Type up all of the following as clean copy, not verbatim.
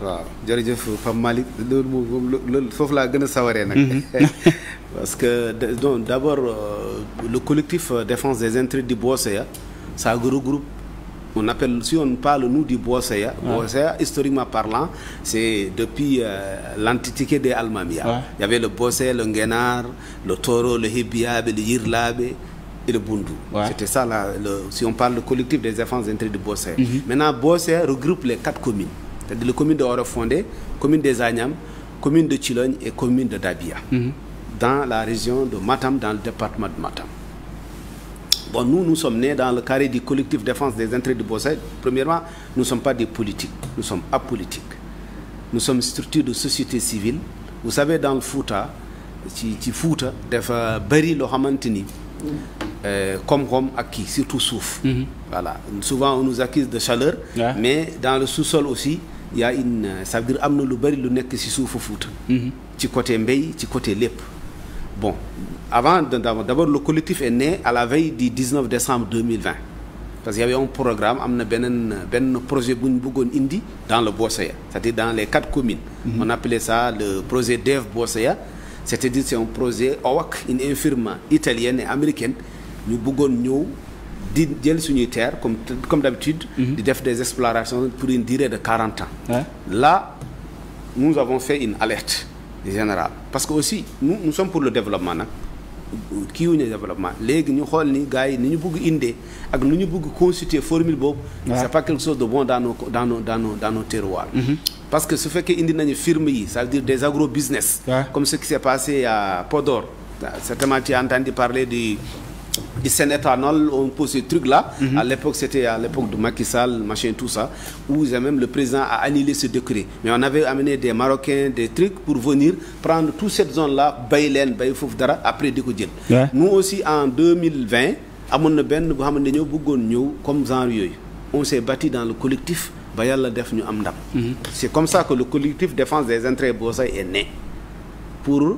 waaw jërëjëf Pape Malick loolu foofu laa gën a sawaree nag. parce que donc d'abord le collectif défense des intérêts du Boseya ça regroupe on appelle si on parle nous du Boseya. Boseya historiquement parlant c'est depuis l'antiquité des Almamia. Il y avait le Boseya, le Ngenar, le Toro, le Hibiabe, le Yirlabe et le Bundu. C'était ça là, si on parle du collectif des défenses des intérêts du Boseya. Maintenant Boseya regroupe les 4 communes. C'est-à-dire la commune de Orofondé, commune des Agnam, commune de Chilogne et commune de Dabia. Dans la région de Matam, dans le département de Matam. Bon, nous sommes nés dans le carré du collectif défense des intérêts du Boseya. Premièrement, nous ne sommes pas des politiques, nous sommes apolitiques. Nous sommes une structure de société civile. Vous savez, dans le Fouta, Fouta, dafa bari lo xamanteni comme acquis, surtout souf. Voilà. Souvent on nous accuse de chaleur, mais dans le sous-sol aussi, il y a ça veut dire amna lu bari lu nek ci soufu Fouta. Ci côté mbey, ci côté lépp. Bon, d'abord le collectif est né à la veille du 19 décembre 2020. Parce qu'il y avait un programme, amna ben projet bu ñu bëggoon indi dans le Boseya, c'est-à-dire dans les 4 communes. On appelait ça le projet DEV Boseya. C'est-à-dire c'est un projet OWAC, une infirme italienne et américaine. Nous bëggoon ñëw di jël suñuy terre comme d'habitude, di def des explorations pour une durée de 40 ans. Là, nous avons fait une alerte générale. Parce que aussi, nous sommes pour le développement. Kii wuñu développement léegi ñu xool ni gars yi ni ñu bëgg indee ak nu ñu bëgg constituer formule boobu c'est pas quelque chose de bon dans nos terroirs. Parce que ce fait que indi nañu firme yi ça veut dire des agro-business comme ce qui s'est passé à Podor. Certainement tu as entendu parler du Sénétanol, on pose ces trucs là. À l'époque c'était à l'époque de Macky Sall, machin tout ça, où même le président a annulé ce décret. Mais on avait amené des Marocains, des trucs pour venir prendre toute cette zone là, Baylen, Bayfouf Dara, après di ko jël. Nous aussi en 2020 amoon na benn boo xam ne dañoo bëggoon ñëw comme genre yooyu. On s'est battu dans le collectif ba yàlla def ñu am ndam. C'est comme ça que le collectif défense des intérêts Boseya est né. Pour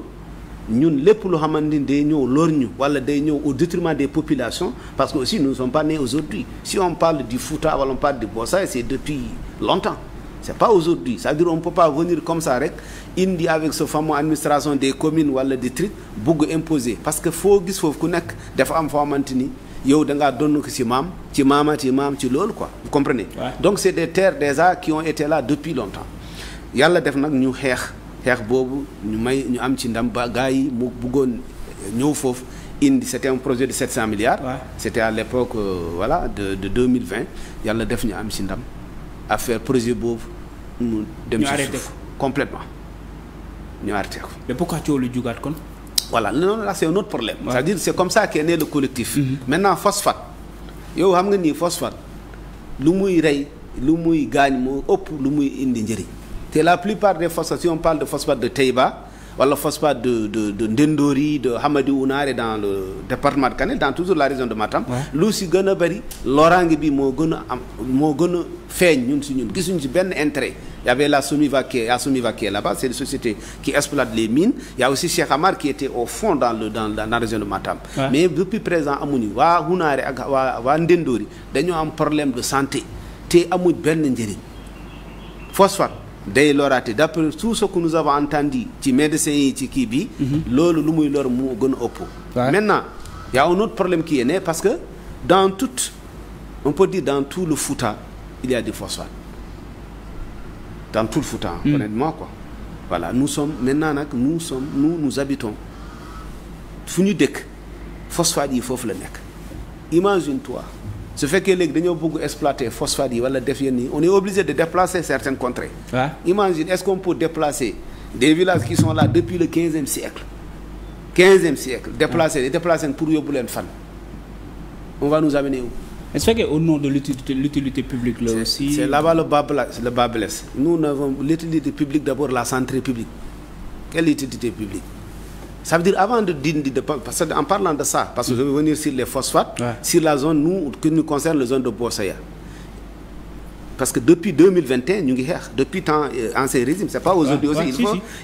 ñun lépp lu xamante ni day ñëw lor ñu wala day ñëw au détriment des populations parce que aussi nous ne sommes pas nés aujourd'hui. Si on parle du Fouta wala on parle du Boseya, c'est depuis longtemps. C'est pas aujourd'hui. Ça veut dire on peut pas venir comme ça rek indi avec ce fameux administration des communes wala des trucs bëgg imposer parce que foo gis foofu ku nekk dafa am foo xamante ni yow da ngaa donn ko ci maam ci maama ci maam ci loolu quoi. Vous comprenez? Donc c'est des terres déjà qui ont été là depuis longtemps. Yàlla def nag ñu xeex boobu ñu am ci ndam ba gars yi mu bëggoon ñëw foofu indi c'était un projet de 700 milliards. C'était à l'époque voilà de 2020 yàlla def ñu am ci ndam à faire projet boobu mu dem ci suuf complètement ñu arrêté ko. Mais pourquoi tu le jugaat kon? Voilà, non, là c'est un autre problème. C'est-à-dire c'est comme ça qu'est né le collectif. Maintenant phosphate yow xam nga ni phosphate lu muy rey lu muy gaañ moo ëpp lu muy indi njëriñ. C'est la plupart des phosphates, si on parle de phosphate de Taïba, ou le phosphate de Ndendori, de Hamadi Ounare dans le département de Kanel, dans toujours la région de Matam, lu si gën a bari loraange bi moo gën a feeñ ñun si ñun gisuñu ci benn intérêt. Il y avait la Somiva qui est là-bas, c'est une société qui exploite les mines. Il y a aussi Cheikh Amar qui était au fond dans la région de Matam. Mais depuis présent amuñu waa Ounare ak waa Ndendori dañoo am problème de santé te amuñ benn njëriñ. Phosphate day loraate d'après tout ce que nous avons entendu ci médecins yi ci kii bi loolu lu muy lor moo gën a ëpp. Maintenant il y a un autre problème qui est né parce que on peut dire dans tout le Fouta il y a du phosphate dans tout le Fouta honnêtement quoi. Voilà nous habitons fu ñu dëkk phosphate yi foofu la nekk. Imagine-toi ce fait que léegi dañoo bëgg exploiter phosphate yi wala def yenn yi on est obligé de déplacer certaines contrées. Imagine est-ce qu'on peut déplacer des villages qui sont là depuis le 15e siècle déplacer pour yóbbu leen fan on va nous amener où? Est-ce que au nom de l'utilité publique là aussi c'est là-bas le bas blesse. Nous avons l'utilité publique d'abord la santé publique. Quelle utilité publique? Ça veut dire avant parce que en parlant de ça parce que je vais venir sur les phosphates sur la zone que nous concerne la zone de Boseya parce que depuis 2021 ñu ngi xeex depuis temps ancien régime c'est pas aujourd'hui aussi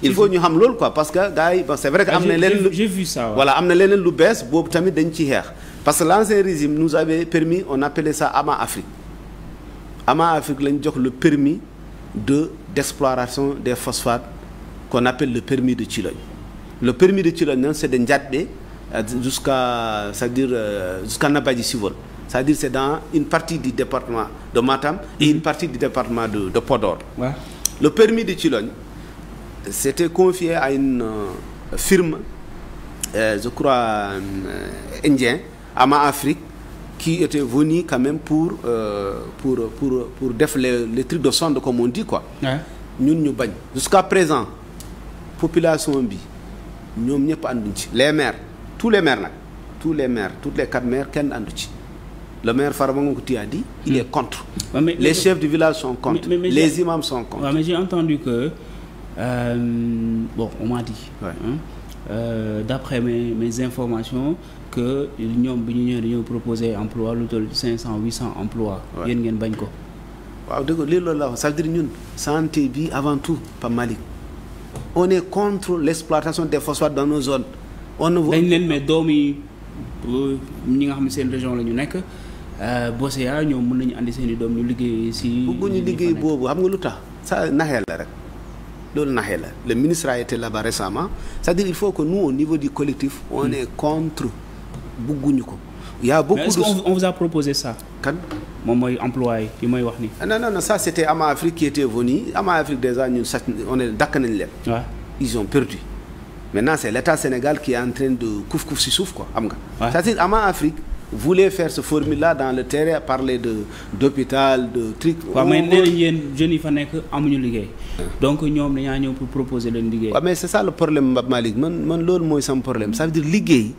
il faut ñu xam loolu quoi parce que gars yi c'est vrai que am na leneen j'ai vu ça voilà am na leneen lu bees boobu tamit dañ ci xeex parce que l'ancien régime nous avait permis on appelait ça Ama Afrique lañ jox le permis de d'exploration des phosphates qu'on appelle le permis de Thilogne. Le permis de Thilogne, c'est de Ndiadé jusqu'à Nabadji Civol. C'est-à-dire c'est dans une partie du département de Matam et une partie du département de Podor. Ouais. Le permis de Thilogne, c'était confié à une firme, je crois, indien, Ama Afrique, qui était venu quand même pour faire les trucs de sonde, comme on dit, quoi. Ouais. Jusqu'à présent, population bi, les maires, tous les maires, toutes les 4 maires, le maire Farabangouti a dit, il est contre. Ouais, les chefs du village sont contre. Les imams sont contre. Ouais, mais j'ai entendu que, bon, on m'a dit, ouais. D'après mes informations, que nous avons proposé emploi, 500, 800 emplois. Ouais. Ça veut dire que santé avant tout, pas Malik. On est contre l'exploitation des phosphates dans nos zones. On ne veut le ministre a été là-bas récemment. C'est-à-dire qu'il faut que nous, au niveau du collectif, on est contre. Il y a beaucoup on vous a proposé ça? Quand employé, non, ça c'était Ama Afrique qui était venu. Ama Afrique déjà, on est d'accord. Ils ont perdu. Maintenant, c'est l'État Sénégal qui est en train de kouf si souf quoi. C'est-à-dire Ama Afrique voulait faire ce formule-là dans le terrain, parler d'hôpital, de trucs. Mais donc nous avons proposer le ligue. Mais c'est ça le problème, Malik. C'est un problème. Ça veut dire ligue.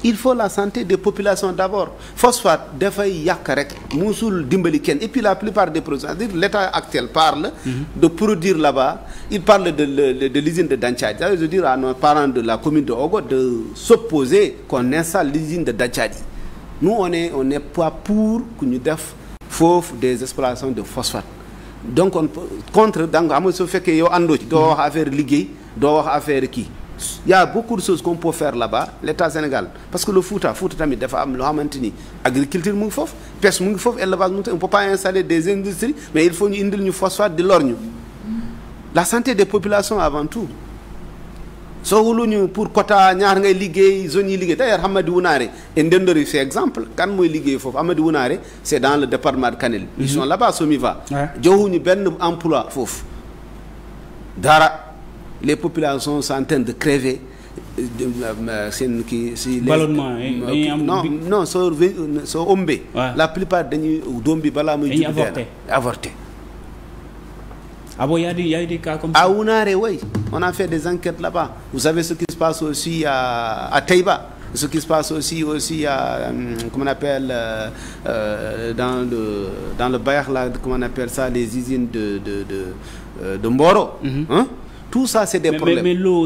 Il faut la santé des populations d'abord. Phosphate, et puis la plupart des produits, l'État actuel parle de produire là-bas. Il parle de l'usine de Danchadi. Ça veut dire à nos parents de la commune de Ogo de s'opposer qu'on installe l'usine de Danchadi. Nous, on n'est pas pour que nous fassions des explorations de phosphate. Donc, on contre, ce fait que nous avons affaire ligue, nous avons affaire qui. Il y a beaucoup de choses qu'on peut faire là-bas, l'État Sénégal. Parce que le Fouta tamit dafa am lo xamanteni agriculture mu ngi fof, pêche mu ngi fof, élevage mu ngi, on peut pas installer des industries, mais il faut ñu indil ñu phosphate di lor ñu. La santé des populations avant tout. So wuluñu pour quota ñaar ngay liggéey zone yi liggéey. D'ailleurs Hamadi Wounaré et Ndendori fait exemple, kan moy liggéey fof Hamadi Wounaré, c'est dans le département de Kanel. Ils sont là-bas Somiva. Joxuñu ben emploi fof. Dara les populations sont en train de crever. Ballonnement, non, so ombe. La plupart dañuy dombi bala muy avorté. Ah bon, il y a des cas comme ça. À Wounaré, oui. On a fait des enquêtes là-bas. Vous savez ce qui se passe aussi à Taïba. Ce qui se passe aussi à, comment on appelle, dans le Bayar, là, comment on appelle ça, les usines de Mboro. Tout ça, c'est des problèmes. Mais l'eau